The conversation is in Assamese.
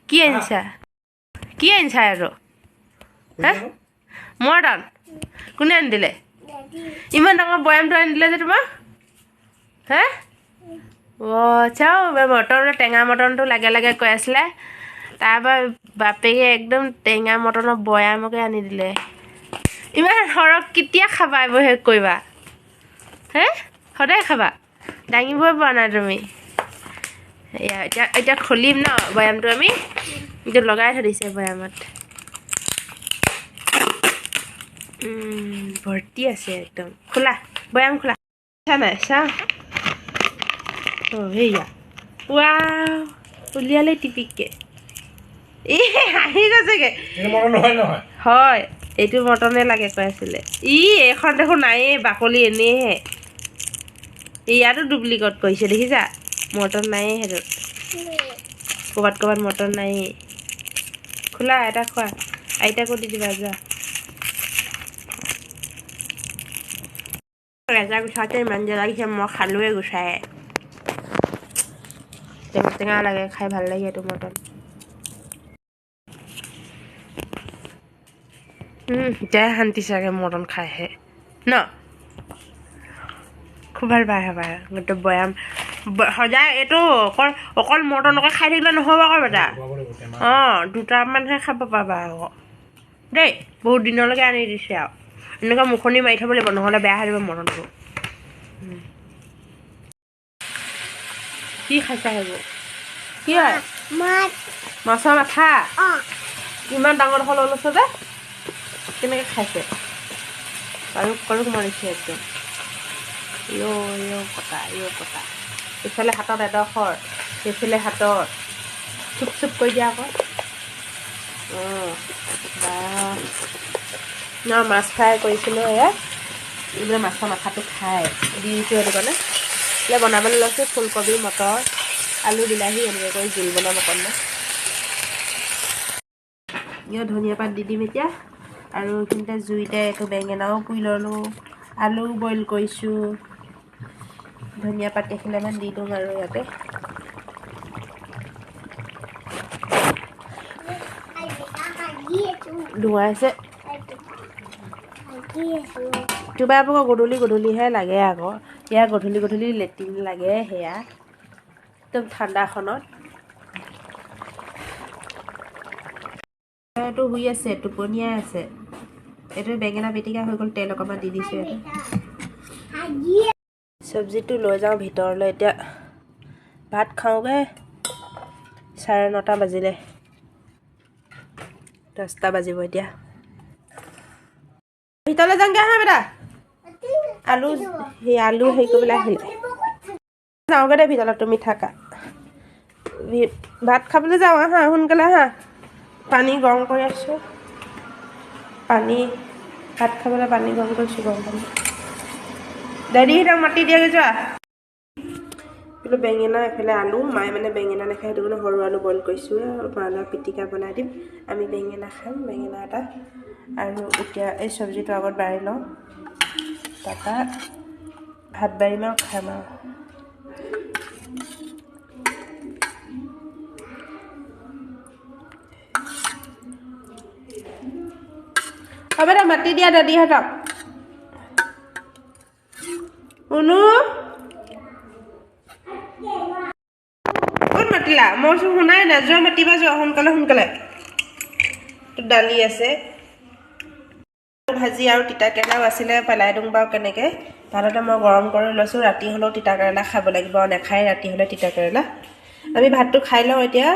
কি আনিছা কি আনিছা আৰু হা মটন কোনে আনি দিলে ইমান ডাঙৰ বয়ামটো আনি দিলে যে তোমাক হা চাওঁ মটনৰ টেঙা মটনটো লাগে লাগে কৈ আছিলে তাৰপৰা বাপেকে একদম টেঙা মটনৰ বয়ামকে আনি দিলে ইমান সৰহ কেতিয়া খাবা এইবোৰ শেষ কৰিবা হে সদায় খাবা দাঙিবই পৰা নাই তুমি এয়া এতিয়া খুলিম ন বয়ামটো আমি এইটো লগাই থৈ দিছে বয়ামত ভৰ্তি আছে একদম খোলা বয়াম খোলা নাই চা সেয়া ৱাও উলিয়ালে টিপিককে হাঁহি গৈছেগে হয় এইটো মটনে লাগে কৈ আছিলে এইখন দেখোন নায়েই বাকলি এনেইহে ইয়াতো ডুপ্লিকেট কৰিছে দেখিছা মটন নায়েই সেইটোত ক'ৰবাত ক'ৰবাত মটন নায়েই খোলা এটা খোৱা আইতাকো দি দিবা যোৱা ৰেজা গুচাওঁতে ইমান যে লাগিছে মই খালোৱে গুচাই টেঙা টেঙা লাগে খাই ভাল লাগে এইটো মটন এতিয়াই শান্তি চাগে মটন খাইহে ন খুব ভাল পায় পায় গোটেই বয়াম সদায় এইটো অকল মটনকে খাই থাকিলে নহ'ব আকৌ বেটা দুটামানহে খাব পাবা আকৌ দেই বহুত দিনলৈকে আনি দিছে আৰু এনেকুৱা মুখনি মাৰি থ'ব লাগিব নহ'লে বেয়া হৈ যাব মটনটো কি খাইছা সেইবোৰ কি হয় মাছৰ মাথা ইমান ডাঙৰ ডোখৰ লৈ লৈছে যে কেনেকৈ খাইছে কলুক মাৰিছে একদম কটা ইফালে হাতত এডোখৰ সেইফালে হাতত চুপ চুপ কৰি দিয়া আকৌ মাছ ফ্ৰাই কৰিছিলোঁ এয়া এইবিলাক মাছৰ মাথাটো খাই দি দিছোঁ সেইটো কাৰণে এতিয়া বনাবলৈ লৈছোঁ ফুলকবি মটৰ আলু বিলাহী এনেকৈ কৰি জোল বনাম অকণমান ধনিয়া পাত দি দিম এতিয়া আৰু এইখিনিতে জুইতে এইটো বেঙেনাও পুৰি ল'লোঁ আলু বইল কৰিছোঁ ধনিয়া পাত এখিলামান দি দিওঁ আৰু ইয়াতে ধুৱাইছে কিবা আকৌ গধূলিহে লাগে আকৌ ইয়াৰ গধূলি লেট্ৰিন লাগে সেয়া একদম ঠাণ্ডাখনত এইটো শুই আছে টোপনিয়াই আছে এইটো বেঙেনা পিটিকা হৈ গ'ল তেল অকণমান দি দিছোঁ চব্জিটো লৈ যাওঁ ভিতৰলৈ এতিয়া ভাত খাওঁগৈ 9:30 বাজিলে 10টা বাজিব এতিয়া ভিতৰলৈ যাওঁগৈ হা বেটা আলু হেৰি কৰিবলৈ আহিলে যাওঁগৈ দে ভিতৰত তুমি থাকা ভাত খাবলৈ যাওঁ আহা সোনকালে আহা পানী গৰম কৰি আছোঁ ভাত খাবলৈ পানী গৰম কৰিছোঁ গৰম পানী দাদীহঁতক মাতি দিয়াগৈ যোৱা বোলো বেঙেনা এফালে আলু মায়ে মানে বেঙেনা নাখায় সেইটো কাৰণে সৰু আলু বইল কৰিছোঁ আলু পিটিকা বনাই দিম আমি বেঙেনা খাম বেঙেনা এটা আৰু এতিয়া এই চব্জিটো আগত বাঢ়ি লওঁ তাৰপৰা ভাত বাঢ়িম আৰু খাম আৰু হ'ব দে মাতি দিয়া দাদীহঁতক শুনো ক'ত মাতিলা মই শুনাই নাই যোৱা মাতিবা যোৱা সোনকালে দালি আছে ভাজি আৰু তিতা কেৰেলাও আছিলে পেলাই দিওঁ বাৰু কেনেকৈ ভাততে মই গৰম কৰি লৈছোঁ ৰাতি হ'লেও তিতা কেৰেলা খাব লাগিব নাখায় ৰাতি হ'লে তিতা কেৰেলা আমি ভাতটো খাই লওঁ এতিয়া